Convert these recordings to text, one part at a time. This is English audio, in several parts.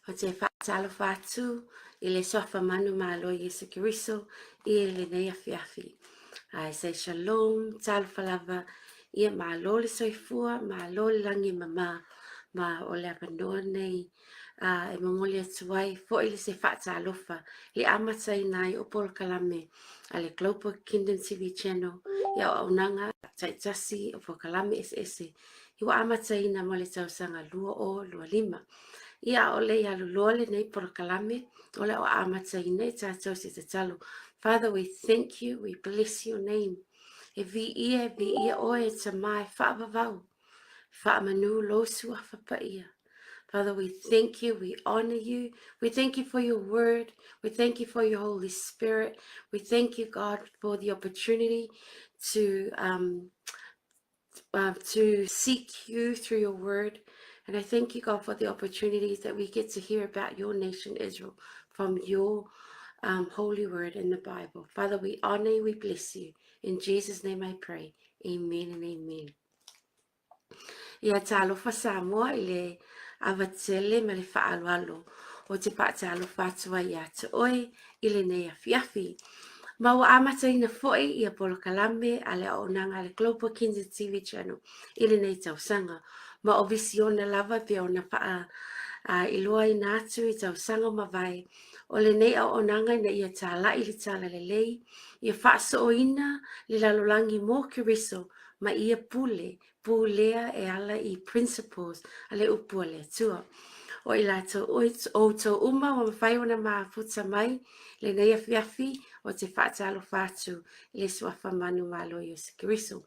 O te 𝚜𝚙𝚎𝚘𝚎 I le sofa manu malo Iesu Kiriso I le nei afiafi. Ai say shalom, talfalava, ia malo le soifua, malo le langi mama, ma o le apanoa nei, e mamoli atuai, fo I le se 𝚜𝚎 le amatai nai o Pol Kalame, a le Global Kingdom TV channel, ia o aunanga, taitasi o Pol Kalame ese, iwa amatai na mo le tausanga lua lima. Ia ole ia lulole nei porokalame, ole o amatai nei tātou se te talo. Father, we thank you, we bless your name. E vi ia oe te mai whaavavau, whaamanu lo sua whapaia. Father, we thank you, we honor you, we thank you for your word, we thank you for your Holy Spirit, we thank you, God, for the opportunity to seek you through your word. And I thank you, God, for the opportunities that we get to hear about your nation, Israel, from your holy word in the Bible. Father, we honor you, we bless you. In Jesus' name I pray. Amen and amen. Ia alofa Samoa I le avatele ma le whaalualo o te alofa atua ia te oe I le nei afiafi. Ma wa amatai na foi ia Polo Kalame ale o nanga le Global Kingdom TV channel I le nei tausanga. Ma o visiona lava pe o na paa ilua I natu I tausanga mawai. O le nei o nanga na ia tala I le tala le lei. Ia whaaso o ina le lalolangi mo Kiriso ma ia pulea e ala I principles ale upua le tua. O I lato o to uma o mawhai ona maa futa mai le nei afiafi o te 𝚜𝚎 le suafa manu malo Iesu Kiriso.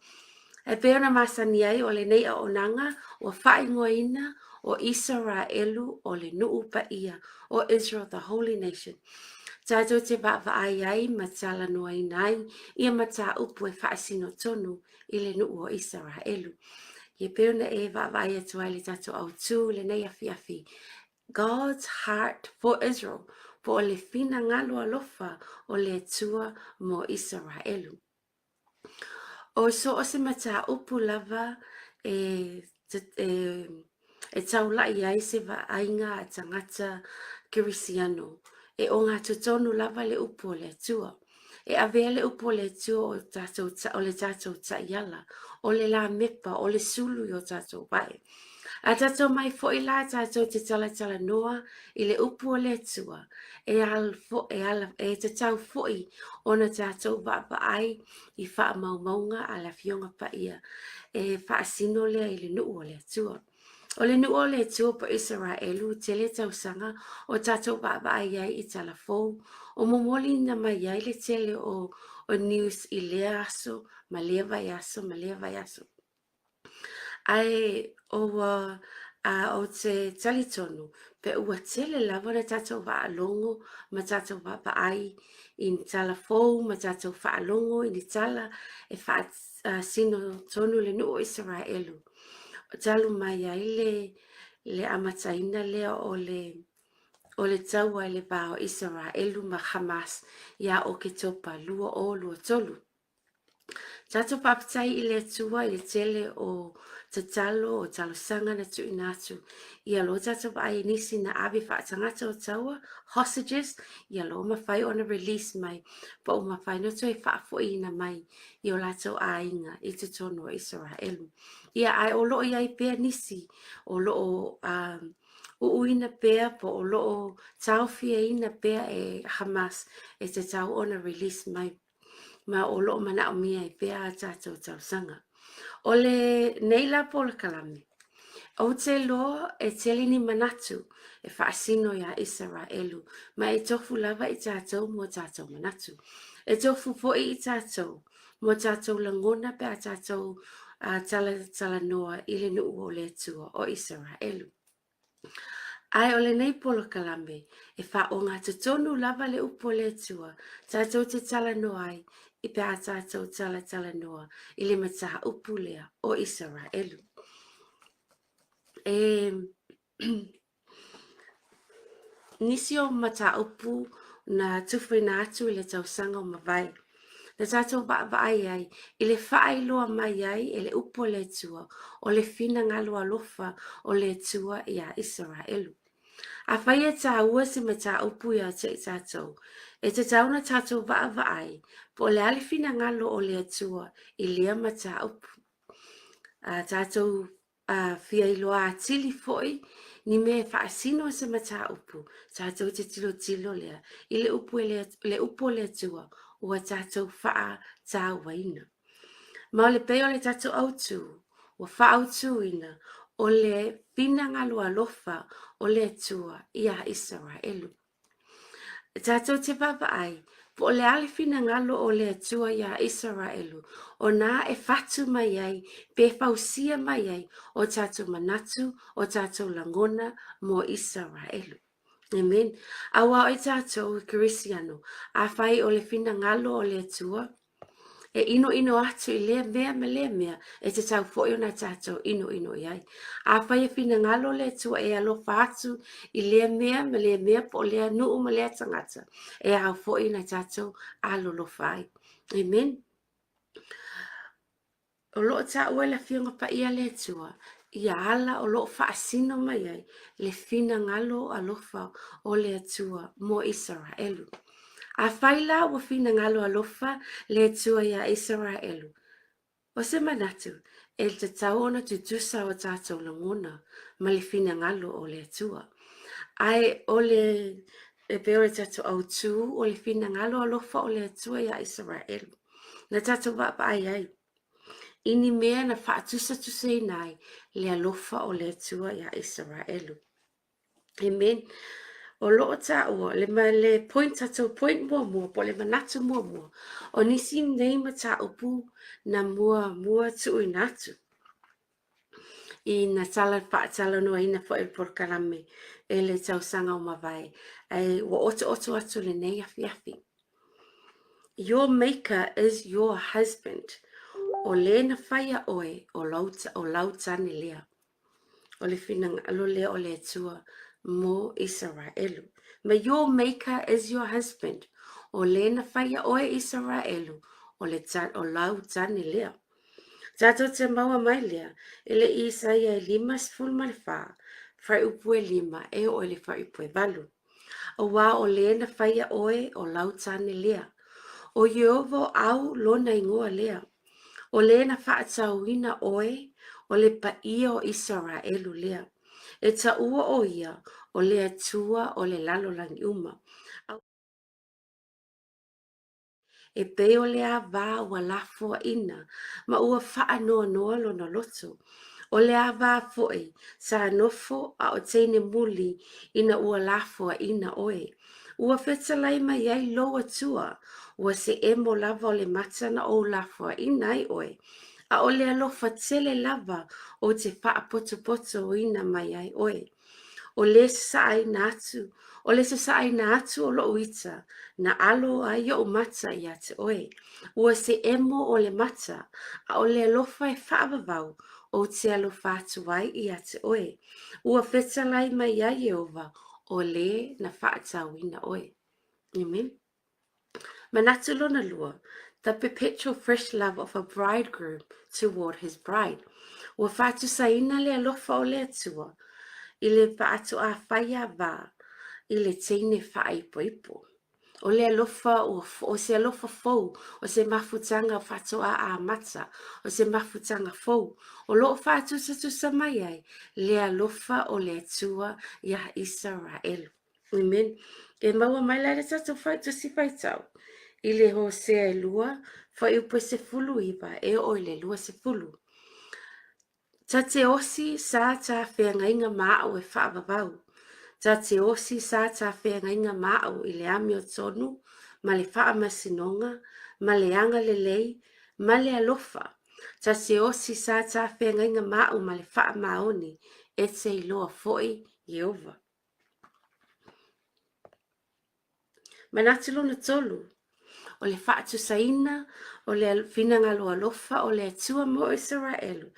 E peona masani ai o le nei a onanga o whaingoina o ISARAELU o le nuu paia o Israel, the holy nation. Tātou te ai ai ma tala noa inai ia ma tā upu e whaasino tonu I le nuu o ISARAELU. Ye peona e ai atu ai le tātou au tū le nei afiafi. God's heart for Israel, for le Finagalo Alofa o le Atua mo ISARAELU. O so o se mata upu lava e taulai ai se ainga a tangata kirisiano. E o ngā tutonu lava le upu o le Atua. E avea le upu o le Atua o le tātou taiala, o le la mepa, o le sulu o tātou vai. A tātou mai fo I la tātou te tala noa I le upu o le Atua. E te tau foi ona tātou ai I wha maunga a la fionga paia. E wha asino lea I le nuu o le Atua. O le nuu o le Atua po ISARAELU te le tausanga o tātou ai ai I tala fou. O momoli na mai ai le tele o news I lea aso, ma lea vai aso. Ai o te talitonu pe ua tele lava na tātou waalongo ma tātou ai in tala fou ma tātou waalongo in tala e sino tonu le nuu o ISARAELU. O talu mai ai le amataina lea o le taua le pā o ISARAELU ma Hamas ia o ke topa lua tolu. Tātou papatai I le atua I le tele o te talo o talo sanga na tu inatu. Ia lo tātou ai nisi na awi whaatangata o taua, hostages, ia lo mawhai ona release mai, pa o mawhai no toi whaafoi na mai, I o lātou ainga I te tono o ISARAELU. Ia ai o loo I ai pēr nisi, o loo uina pēr, po o loo tauwhia ina pēr e Hamas, e te tau ona release mai. Ma o loo mana o mia I pēr a tātou tau sanga. O le neila Polo Kalame. O te loa e tele ni manatu e whaasino ia ISARAELU. Ma e tofu lava I tātou mo tātou manatu. E tofu foi I tātou mo tātou langona pe a tātou tala noa I le nuu o le atua o ISARAELU. Ai o le nei Polo Kalame e wha o ngā tutonu lava le upo le atua. Tātou te tala noa ai I pe a tātou tala noa I le mataha upu lea o ISARAELU. Nisi o mata upu na tufina atu I le tausanga o mawai. Na tātou ai ai I le whaailoa mai ai I le upu o le atua o le Finagalo Alofa o le atua ia ISARAELU. A whaia tā ua se me tā upu ia te i tātou. E te tauna tātou waa waai, po le ali finagalo o le atua I lea ma tā upu. Tātou fia iloa atili foi, ni me whaasino se ma tā upu. Tātou te tilo lea, I le upu le atua, ua tātou whaa tā waina. Ma le peo le tātou autu, ua wha autu ina, o le finagalo alofa o le atua ia ISARAELU. Tātou te papaai, po le ale finagalo o le atua ia ISARAELU, o nā e whatu mai ai, pe fausia mai ai, o tātou manatu, o tātou langona, mo ISARAELU. Amen. Awa o tātou Kirisiano, a whai o le finagalo o le atua, e ino atu I lea mea me lea mea, e te tau fo o na tātou ino iai. A whai e finagalo le atua e alofa atu I lea mea me lea mea po lea nuu ma lea tangata. E au fo I na tātou alolofa ai. Amen. O loo ta ue la fionga pa ia le atua, ia ala o loo whaasino mai ai, le finagalo alofa o le atua mo ISARAELU. A whaila ua finagalo alofa le atua ia ISARAELU. O se manatu, e te tau ona tutusa o tātou langona, ma le finagalo o le atua. Ai o le e peo le tātou autu o le finagalo alofa o le atua ia ISARAELU. Na tātou wapa ai. Ini mea na whaatusa nai le alofa o le atua ia ISARAELU. Amen. O loo ta ua, le point tātou point mua, po le manatu mua, o nisi nei ma tā upu na mua tu inatu. I na tala noa ina po e porkarame, e le tau sanga o mawai, ai wa oto atu le nei afi. Your maker is your husband. O le na whaia oe o lautane lea. O le finagalo lea o le atua mo ISARAELU. But your maker is your husband. O le na whaia oe ISARAELU o lautane lea. Tātou te maua mai lea, ele Isaia 5:4, whai upu 5 e o ele whai upu 8. O wā o le na whaia oe o lautane lea. O Yehova au lona ingoa lea. O le na whaatauina oe o le paia o ISARAELU lea. E ta ua o ia o le atua o le lalolangi uma. E peo le a vā ua lafua ina, ma ua wha noa lona loto. O le a vā foe, sa nofo a o teine muli ina ua lafua ina oe. Ua whetalai mai ai loa tua, ua se emo lava o le matana o lafua ina ai oe. A o le alofa tele lava o te wha poto ina mai ai oe. O le saaina atu o lo uita, na alo ai o mata I ate oe. Ua se emo o le mata, a o le alofa e whaavavau o te alofa atu ai I ate oe. Ua whetalai mai ai Jehova o le na whaatauina oe. Amen. Manatu lona lua, the perpetual fresh love of a bridegroom toward his bride. Ua whaatusaina le alofa o le atua, I le paatu a whaia wā, I le teine whaipoipo. O le alofa o se alofa fou, o se mafutanga whatu a mata, o se mafutanga fou. O loo whatusa mai ai, le alofa o le atua ia ISARAELU. Amen. E maua mai lai le tatu whaitusi whaitau. I le Hosea 2, whai upe se fulu iwa, e o le 2 se fulu. Ta te osi sa ta whengainga māu e whaavavau. Ta te osi sa ta whengainga māu I le ami o tonu, ma le whaamasinonga, ma le anga le lei, ma le alofa. Ta te osi sa ta whengainga māu ma le whaamaoni, e te iloa foi Jehova. Manatilo na tolu. O le whaatusaina, o le finagalo alofa, o le atua mo ISARAELU,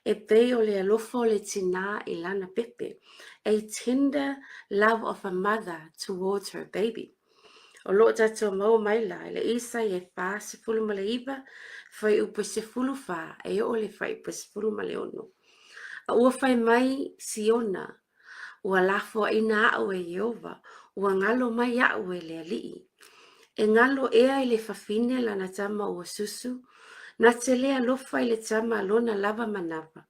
e pei o le alofa o le tina I lana pepe, a tender love of a mother towards her baby. O lo tato mau mai la, le isa e wha se fulu ma le iba, whai upe se fulu wha, e o le whai upe se fulu ma le ono. A ua whai mai Siona, ua lafo ina a'u e Iova, ua ngalo mai a'u e le ali'i. E ngalo ea i le fafine lana tama ua susu, na te lea lofa i le tama lona lava manava.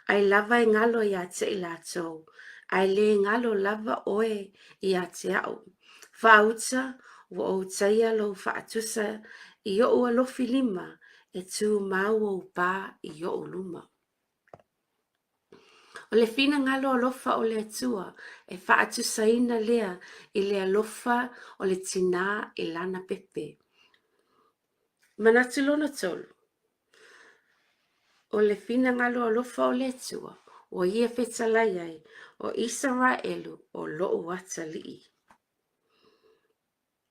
Ai lava e ngalo i a te i lātou, ai le ngalo lava oe i a te a'u. Whauta, ua o taia lo whaatusa i o ua lofi lima, e tū mau o pā i o luma. O le fina ngalo alofa o le atua, e whaatusaina lea i le alofa o le tina i lana pepe. Manatu lona tolu. O le fina ngalo alofa o le atua, o ia fetalai ai, o ISARAELU o loo ata li'i.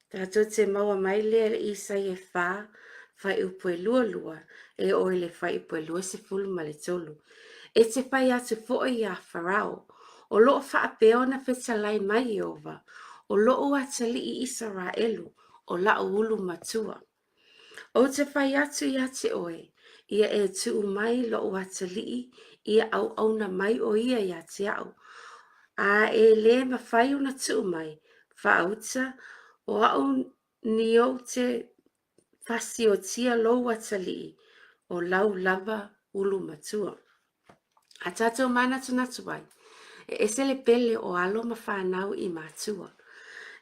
Tātou te maua mai lea le Isai e whai upo e lua e oi le whai upo e lua se fulu ma le tolu. E te whai atu fo'i a Farao, o loo whaapeo na fetalai mai Iova, o loo ata li'i ISARAELU o lau ulu matua. O te whai atu ia te oe, ia e tuu mai loo ata li'i, ia au na mai o ia te au. A e le ma whai una tuu mai, whauta, o au ni o te whasi o tia lou ata li'i, o lau lava ulu matua. A tātou mana tunatu wai, e ese le pele o alo ma whanau i matua.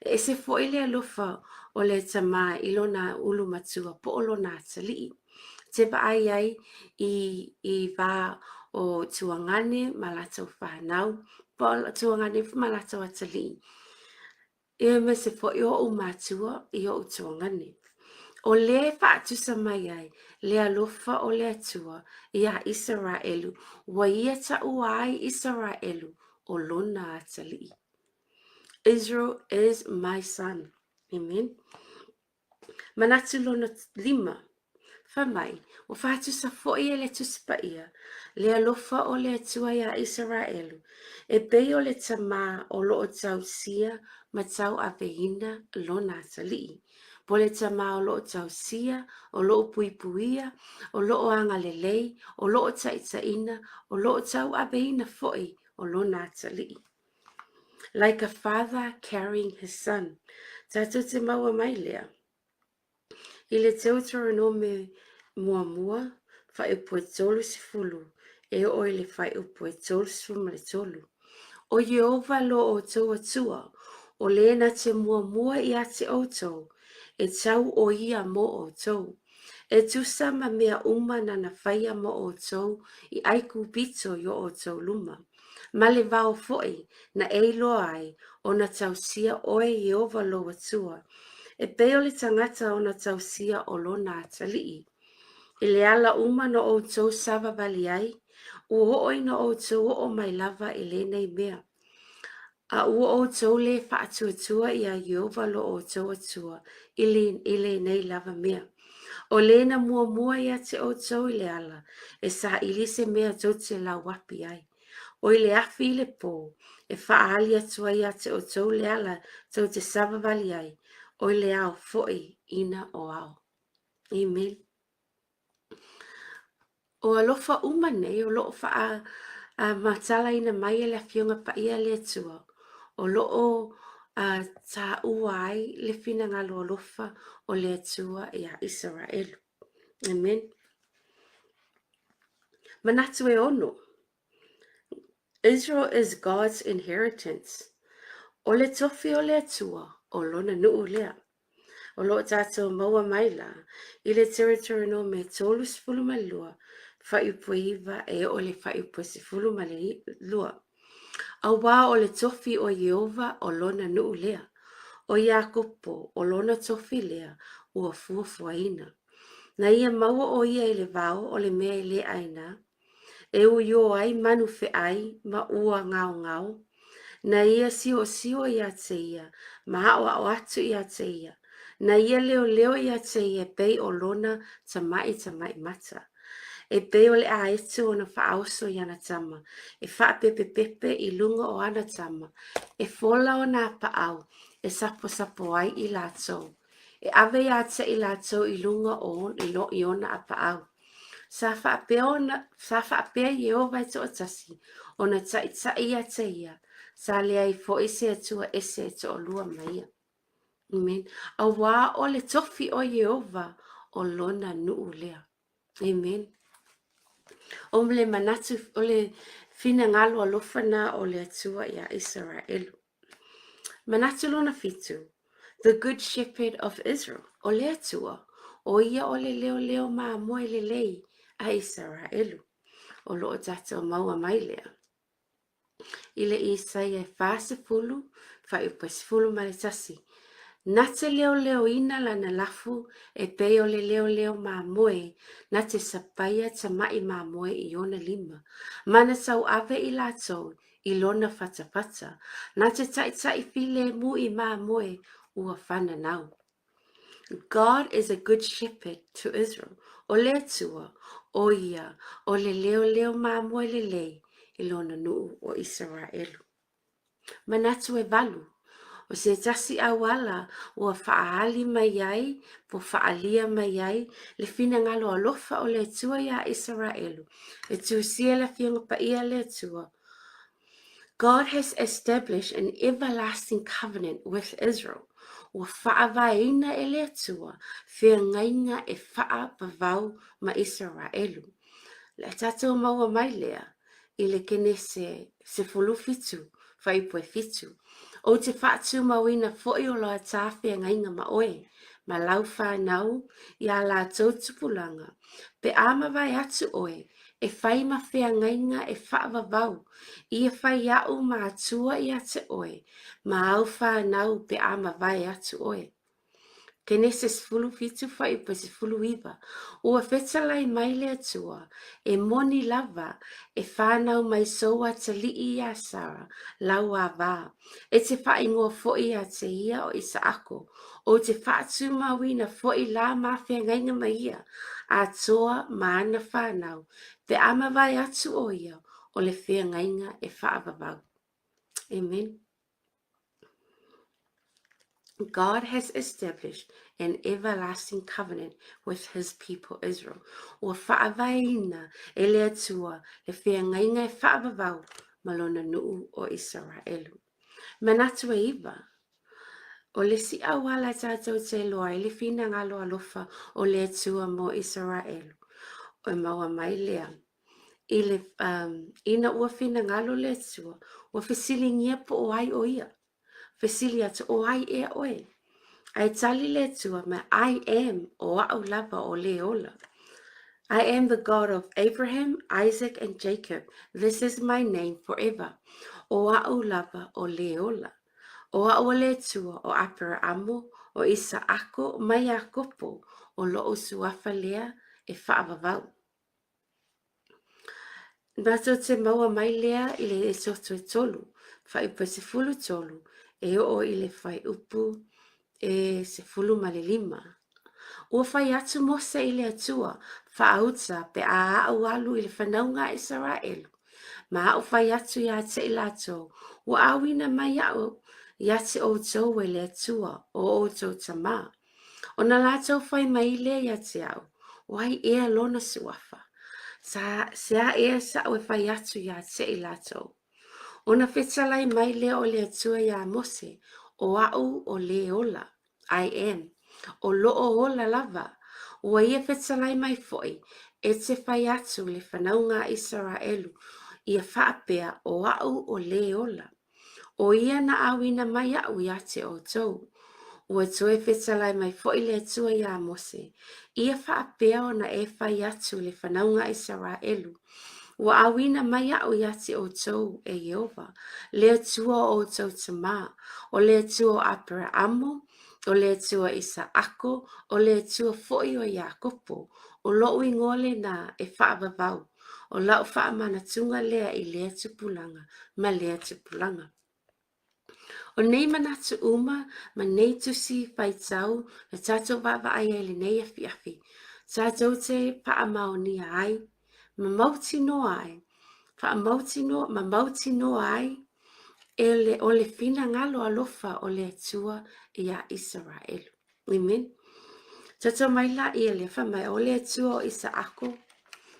E ese fo'i le alofa o le tamā ilona ulu matua po o lona ata li'i. Te ai ai i wā o tuangane ma latou whanau, po tuangane ma latou ata li'i. E me se fo'i o u matua i o tuangane. O le whaatusa mai ai, le alofa o le atua i a ISARAELU, wa ia ta uai ISARAELU o lona ata li'i. Israel is my son. Amen. Manatu lona 5. Whamai, o whaatusa fo'i e le tuspaia, le alofa o le atua i a ISARAELU, e pei o le tamā o loo tau sia ma tau aveina lona ata li'i. Po le tamā o loo tau sia, o loo puipuia, o loo anga lelei, o loo taitaina, o loo tau aveina fo'i o lona ata li'i. Like a father carrying his son. Tātou te maua mai lea. I le 𝚘𝚘𝚙𝚢𝚘𝚡 mua, whai upo e tolu si fulu, e oi le whai upo e tolu si fulu ma le tolu. O Iova lo o tau atua, o le na te mua i a te o tau, e tau o ia mo o tau. E tusa ma mea uma na na whaia mo o tau, i aiku bito yo o tau luma. Ma le vau fo'i, na eilo ai, o na tau sia oe Iova lo atua, e peo le tangata o na tau sia o lona ata li'i. I le ala uma na o tau sava vali ai, ua oi na o tau o mai lava i le nei mea. A ua o tau le whaatuatua i a Iova lo o tau atua, i le nei lava mea. O le na mua i a te o tau i le ala, e sa i Lise mea tau te la wapi ai. O i le afi i le pō, e whaali atua i a te o tau le ala tau te sava vali ai, o i le au fo'i ina o au. Amen. O alofa uma nei, o loo wha matala ina mai e le afionga pa ia le atua. O loo ta uai le fina ngalo alofa o le atua i a ISARAELU. Amen. Manatu e ono. Israel is God's inheritance. O le tofi o le atua, o lona nuu lea. O loo tātou maua maila, i le 𝚘𝚘𝚙𝚢𝚘𝚡 tolu sifulu ma lua, whaiupuiva e o le whaiupu sifulu ma le lua. A wā o le tofi o Iova o lona nuu lea. O Iakopo o lona tofi lea ua fuafuaina. Na ia maua o ia i le vau o le mea i le aina. E uio ai manu fe ai ma ua ngau. Na ia sio ia te ia, ma hao atu ia te ia. Na ia leo ia te ia pei o lona tamai mata. E pei o le a etu o na whaoso i ana tama. E wha pepe i lunga o ana tama. E fola o na paau. E sapo ai i lātou. E ave ia te i lātou i lunga o i ona a paau. Sa wha apea Iova i to atasi. O na tai ia te ia. sa le ai fo ese atua ese to o lua maia. Amen. A wā o le tofi o Yehova o lona nuu lea. Amen. O le manatu o le finagalo alofa na o le atua ia Israelu. Manatu lona fitu. The good shepherd of Israel. O le atua. O ia o le leo leo ma moe le lei a Israelu. O loo tata o maua mai lea. Ile Isaia e whāsefulu, whai upasefulu ma le tasi. Na te leo leo ina lana lafu e pei o le leo leo ma moe, na te sapaia ta mai ma moe I ona 5. Mana sau ave I latou I lona fatapata, na te tai file mu I ma moe ua whananau. God is a good shepherd to Israel. O le atua, o ia, o le leo leo ma moe le lei, I lona nuu o Israelu. Manatu e valu. O se tasi awala ua whaali mai ai, po whaalia mai ai, le finagalo alofa o le atua ia Israelu. E tusia la fianga pa ia le atua. God has established an everlasting covenant with Israel. Ua whaavaina e le atua, whia ngainga e whaapavau ma Israelu. Le tatou maua mai lea, I le kene se fulu fitu, whaipoe fitu. O te whaatu mawina fo'i o loa tāwhia ngainga ma oe, ma lau whanau I a la tau tupulanga. Pe ama vai atu oe, e whai ma whia ngainga e whaavavau, I e whai au ma atua I ate oe, ma au whanau pe ama vai atu oe. Kene se fulu fitu whai pa se fulu iwa. Ua whetalai mai le atua, e moni lava, e whanau mai soa te lii a Sara, lau a wā. E te whai ngoa fo'i a te ia o ISARAELU. O te whaatu mawina fo'i la mawhia ngainga mai ia, a toa ma ana whanau, pe ama vai atu o ia, o le whia ngainga e whaavavau. Amen. God has established an everlasting covenant with his people Israel. Ua whaavaina e le atua e whia ngainga e whaavavau malona nuu o Israelu. Manatu e iwa. O le si awala tātou te loa I le finagalo alofa o le atua mo Israelu. O maua mai lea. I le ina ua finagalo le atua. Ua whesilingia po o ai o ia. Whesili atu o ai e oe. Ai tali le tua ma I am o a'u lava o le ola. I am the God of Abraham, Isaac and Jacob. This is my name forever. O a'u lava o le ola. O a'u le tua o Abrahamo, o Isaako, mai a kopo, o lo'o suafa lea e whaavavau. Nato te maua mai lea I le e soto e tolu, whai pa se fulu tolu, e o I le whai upu, e se fulu ma le 5. Ua whai atu mose I le atua, whaauta pe a au alu I le whanaunga Israelu. Ma au whai atu ia te I lato, ua awina mai au, ia te o tau e le atua, o tau tamā. O na lato whai mai le ia te au, wai ea lona suafa. Sea ea sa o whai atu ia te I lato. O na whetalai mai le o le atua ia mose, o au o le ola, I am. O loo ola lava, ua ia whetalai mai foi, e te whai atu le whanaunga Israelu, ia whaapea o au o le ola. O ia na awina mai au ia te o tau. Ua toe whetalai mai foi le atua ia mose, ia whaapea o na e whai atu le whanaunga Israelu. Ua awina mai au ia te o tau e Yehova, le atua o tau tamā, o le atua o Abrahamo, o le atua Isaako, o le atua fo'i o Iakopo, o lo'u ingole na e whaavavau, o lau whaamanatunga lea I lea tupulanga, ma lea tupulanga. O nei manatu uma, ma nei tusi whaitau, na tātou wawa ai e le nei afi afi. Tātou te paamaoni ai, ma mauti no ai, ma mauti no ai, o le finagalo alofa o le atua ia Israelu. Amen. Tātou mai la I le whamai o le atua o Isaako,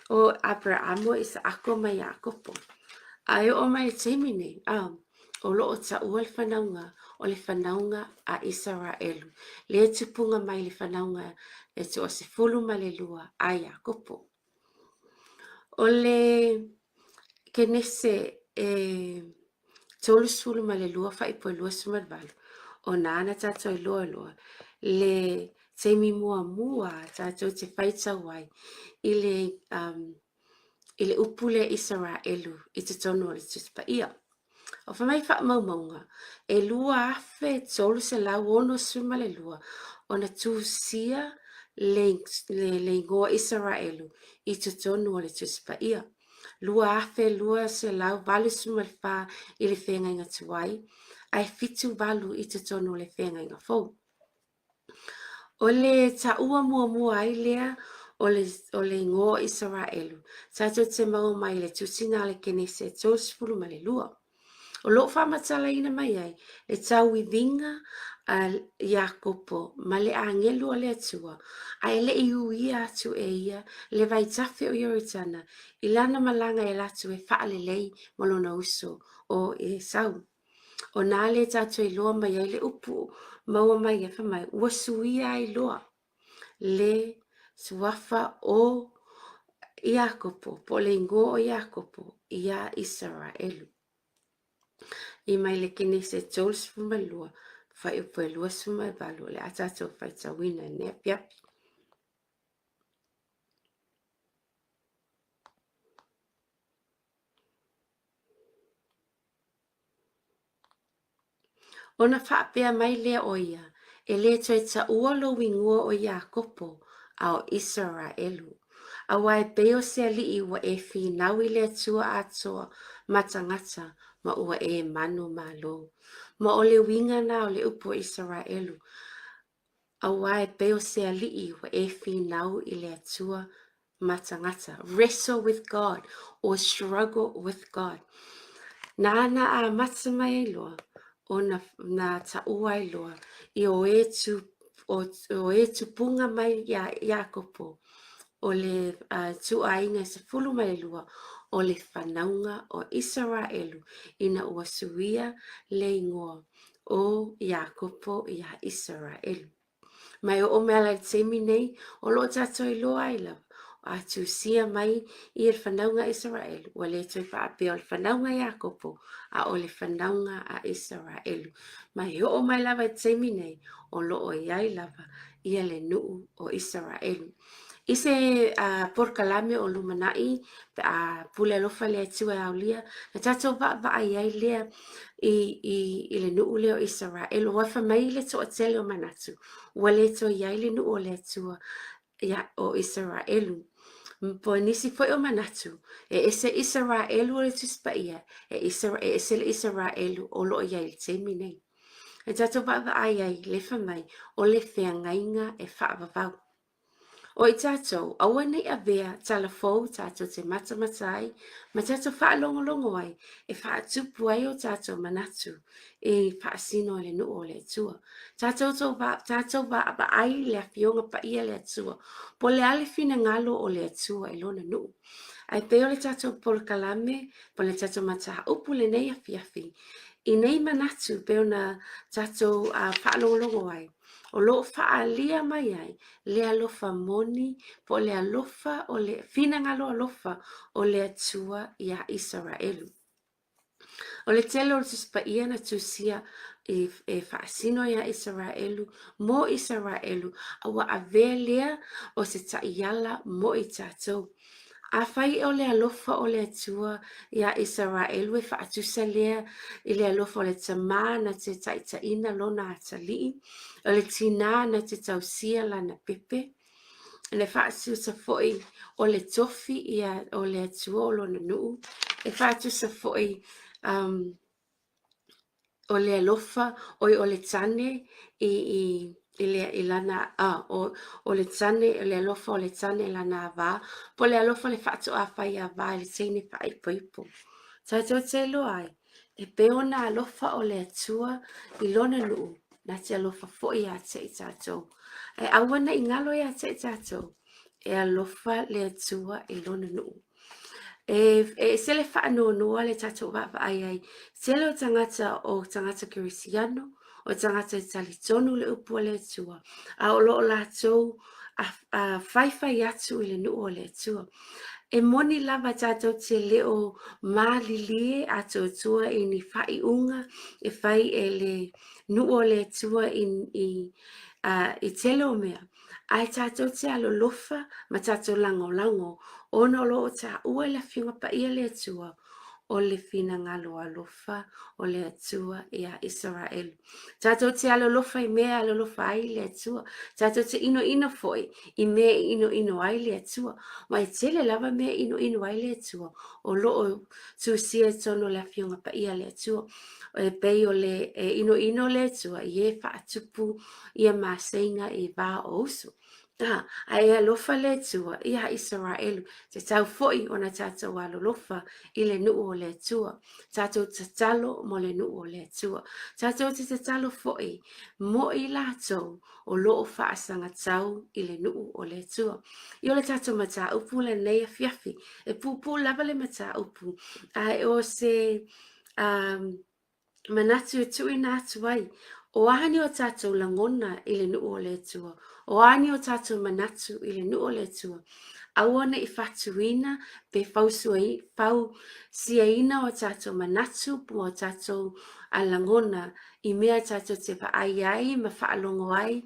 o Abrahamo Isaako mai Iakopo. Ai o mai temine, o loo taʻua le whanaunga o le whanaunga a ISARAELU. Le tupunga mai le whanaunga e tu o se fulu ma le lua a Iakopo. O le kenese tolu sulu ma le lua whaipo lua sumarvalu. O nana tato i loa loa. Le teimi mua mua tato te whaitau ai i le upule ISARAELU i te tonu o le tuspa ia. O whamai wha maumaunga, e lua afe tolu se lau ono suma le lua, o na tūsia le ingoa ISARAELU i te tonu o le tuspa ia. Lua afe lua se lau valu suma le wha i le whenga inga tuai, ai fitu valu i te tonu o le whenga inga fau. O le taua mua mua ai lea o le ingoa ISARAELU, tato te mau mai le tusinga le kenese tōsipulu ma le lua. O lo whamatala ina mai ai, le tau I vinga a Iakopo, ma le angelu o le atua, ai le iu ia atu e ia, le vai tafe o ioritana, I lana malanga e latu e whaale lei malona uso o e sau. O nā le tatu I loa mai ai le upu, maua mai e whamai, ua suia I loa, le suafa o Iakopo, po le ingo o Iakopo, ia ISARAELU. I mai le kene se tōs fuma lua, whai upo e lua suma e valu, le atato whai tawina ne piapi. Ona whaapea mai lea o ia, e le toi ta ua lo wingua o Iakopo, ao ISARAELU. A wai peo se ali I wa e whinau I le atua atoa matangata, ma ua e manu malo. Ma o le winga na o le upo ISARAELU. A wai peo se ali I wa e whinau I le atua matangata. Wrestle with God or struggle with God. Nana a matamai loa o na taua I loa I o e tupunga mai Iakopo o le tuainga se fulu mai lua o le whanaunga o ISARAELU ina ua suia le ingoa o Iakopo ia ISARAELU. Mai o mea lai temi nei o lo tato I loa ai lava. A tu sia mai I le whanaunga ISARAELU. Wa le toi whaapea o le whanaunga Iakopo a o le whanaunga a ISARAELU. Mai o mai lava temi nei o lo o iai lava ia le nuu o ISARAELU. I se porkalame o lumanai a pule alofa le atua e aulia na tato va ai lea I le nuu leo ISARAELU. Wa whamai le toa tele o manatu. Wa le toa iai le nuu o le atua o ISARAELU. Po nisi foi o manatu e ese ISARAELU o le tuspa ia e ese le ISARAELU o lo iai le temi nei. E tato va ai le whamai o le whengainga e whaavavau. O I tātou, aua nei a vea tala fau tātou te matamatai, ma tātou whaalongolongo ai, e whaatupu ai o tātou manatu, e whaasino le nuu o le atua. Tātou va aba ai le awhionga pa ia le atua, po le ale Finagalo o le atua I lona nuu. Ai peo le tātou polkalame, po le tātou mataha upu le nei awhiawhi. I nei manatu peo na tātou whaalongolongo ai. O lo whaalia mai ai, le alofa moni, po le alofa o le Finagalo alofa o le atua ia ISARAELU. O le tele o le tuspa ia na tusia e whaasino ia ISARAELU, mo ISARAELU, awa avea lea o se taiala mo I tātou. A whai o le alofa o le atua ia ISARAELU e whaatusa lea I le alofa o le tamā na te taitaina lona atalii, o le tina na te tausia lana pepe, le whaatusa foi o le tofi ia o le atua o lona nuu, e whaatusa foi o le alofa o le tane I lana o le tane le alofa o le tane lana ava po le alofa le whaatu a whai ava le teine whai poipo. Tātou te loa ai e peo na alofa o le atua I lona nuu na te alofa foi a te I tātou. E awana I ngalo I a te I tātou e alofa le atua I lona nuu. sele whaanonoa le tatou wa'ai ai. Sele o tangata kirisiano, o tangata talitonu le upu le tua. A o loo lātou a whaiwhai atu i le nuu o le tua. E moni lava tatou te leo mālilie atou tua i ni whai unga, e whai e le nuu o le tua i tele o mea. Ai tatou te alolofa ma tatou lango, ono lo ta ua le whiunga pa ia le tua o le Finagalo Alofa o le atua ia ISARAELU. Tatou te alolofa i mea alolofa ai le atua. Tatou te ino foi i mea ino ai le atua. Ma i tele lava mea ino ai le atua. O loo tusia tono le whiunga pa ia le atua. O e pei o le ino le atua i e whaatupu ia māseinga i wā o usu. Ai alofa le tua ia ISARAELU te tau foi ona tatou alolofa i le nuu o le tua. Tatou tatalo mo le nuu o le tua. Tatou te tatalo foi mo i latou o loo whaasanga tau i le nuu o le tua. I o le tatou mata upu le nei a fiafi. E pupu lava le mata upu. Ai o se manatu e tui nā tuai. O ahani o tatou langona i le nuu o le tua. O ani o tatou manatu i le nuu o le tua. Awana i whatuina pe fau siaina o tatou manatu po o tatou alangona i mea tatou te whaai ma whaalongo ai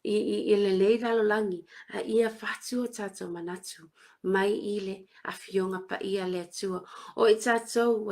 i le leira lolangi a ia whatu o tatou manatu mai i le a whionga pa ia le atua. O i tatou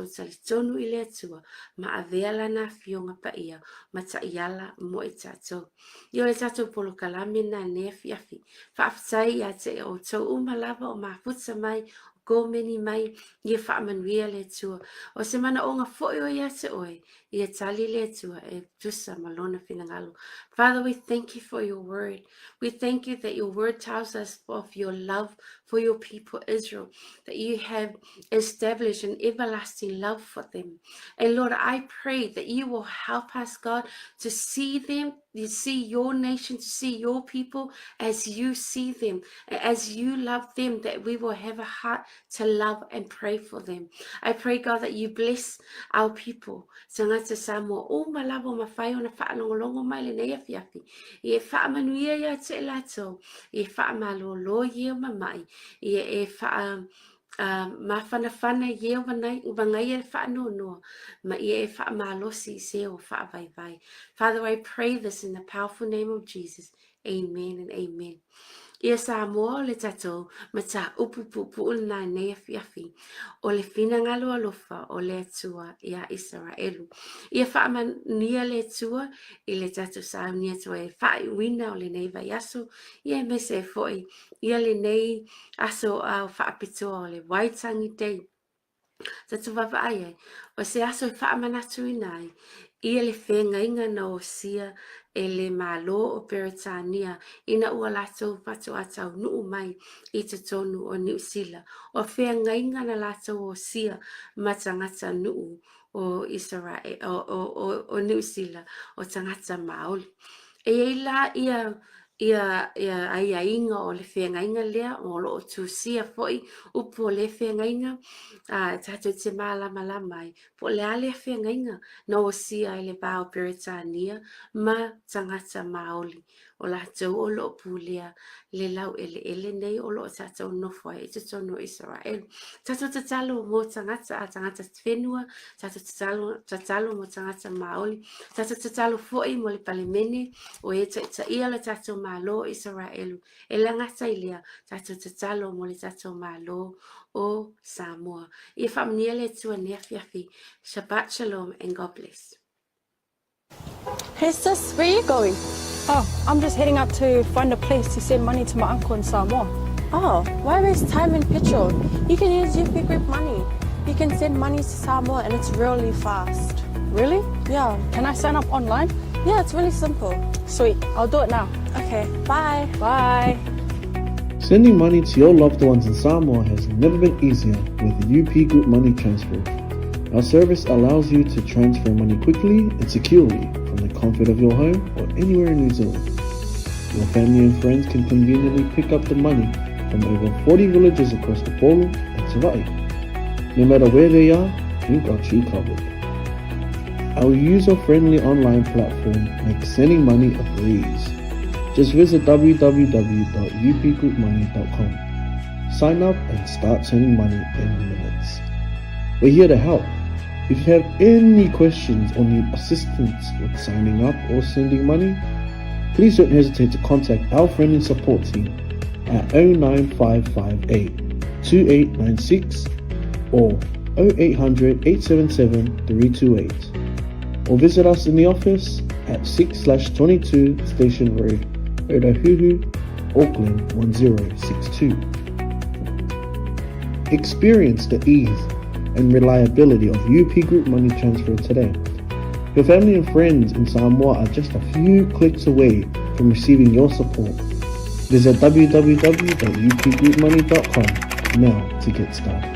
talitonu i le atua ma a veala na whionga pa ia ma ta iala mo i tatou. I o le tatou polo kalame na nea fiafi. Whaafitai a te o tau umalava o mafuta mai go meni mai i whaamanuia le tua. O se mana o ngā foi o ia te oe i e tali le tua e tusa malona Finagalo. Father, we thank you for your word. We thank you that your word tells us of your love for your people Israel, that you have established an everlasting love for them. And Lord, I pray that you will help us, God, to see them, you see your nation, to see your people as you see them, as you love them, that we will have a heart to love and pray for them. I pray, God, that you bless our people. Tangata Samoa, o malabo mawhai o na whaalongolongo mai le nei afiafi. I e whaamanuia ia te lato, I e whaamalolo ia mamai, I e mawhanawhana ia wangai e whaanonoa, ma I e whaamalosi se o whaavaivai. Father, I pray this in the powerful name of Jesus. Amen and amen. Ia Samoa le tatou mata upu na nei afiafi o le Finagalo Alofa o le atua ia ISARAELU. Ia whaamania le atua I le tatou saunia tua e whaiwina o le nei vai aso. Ia mese foi ia le nei aso au whaapitoa o le waitangi tei. Tatou wawai ai o se aso e whaamanatu inai. Ia le whengainga na o sia e le malo o Peretania ina ua latou whatu atau nuu mai I te tonu o 𝚜𝚜𝚎𝚢. O whengainga na latou o sia matangata nuu o Israel o 𝚜𝚎𝚎 o tangata maoli. E la ia inga o le whengainga lea o loo tusia foi upo le whengainga tatou te malama mai po le ale whengainga na o sia I le bao Peretania ma tangata maoli o latou o loo pulea le lau ele nei o loo tatou nofo I te tono Israel. Tatou tatalo mo tangata whenua, tatou tatalo mo tangata maoli, tatou tatalo foi mo le palemene o e ta ia le tatou malo ISARAELU. E langata I lea tatou tatalo mo le tatou malo o Samoa. I whamnia le tua nea fiafi. Shabbat shalom and God bless. Hey sis, where are you going? Oh, I'm just heading out to find a place to send money to my uncle in Samoa. Oh, why waste time and petrol? You can use UP Group Money. You can send money to Samoa and it's really fast. Really? Yeah. Can I sign up online? Yeah, it's really simple. Sweet, I'll do it now. Okay, bye. Bye. Sending money to your loved ones in Samoa has never been easier with the UP Group Money Transfer. Our service allows you to transfer money quickly and securely from the comfort of your home or anywhere in New Zealand. Your family and friends can conveniently pick up the money from over 40 villages across the Polu and 𝚟𝚒𝚍𝚎𝚘. No matter where they are, we've got you covered. Our user-friendly online platform makes sending money a breeze. Just visit www.upgroupmoney.com. Sign up and start sending money in minutes. We're here to help. If you have any questions or need assistance with signing up or sending money, please don't hesitate to contact our friendly support team at 09558 2896 or 0800 877 328, or visit us in the office at 6/22 Station Road, Ōtahuhu, Auckland 1062. Experience the ease and reliability of UP Group Money Transfer today. Your family and friends in Samoa are just a few clicks away from receiving your support. Visit www.upgroupmoney.com now to get started.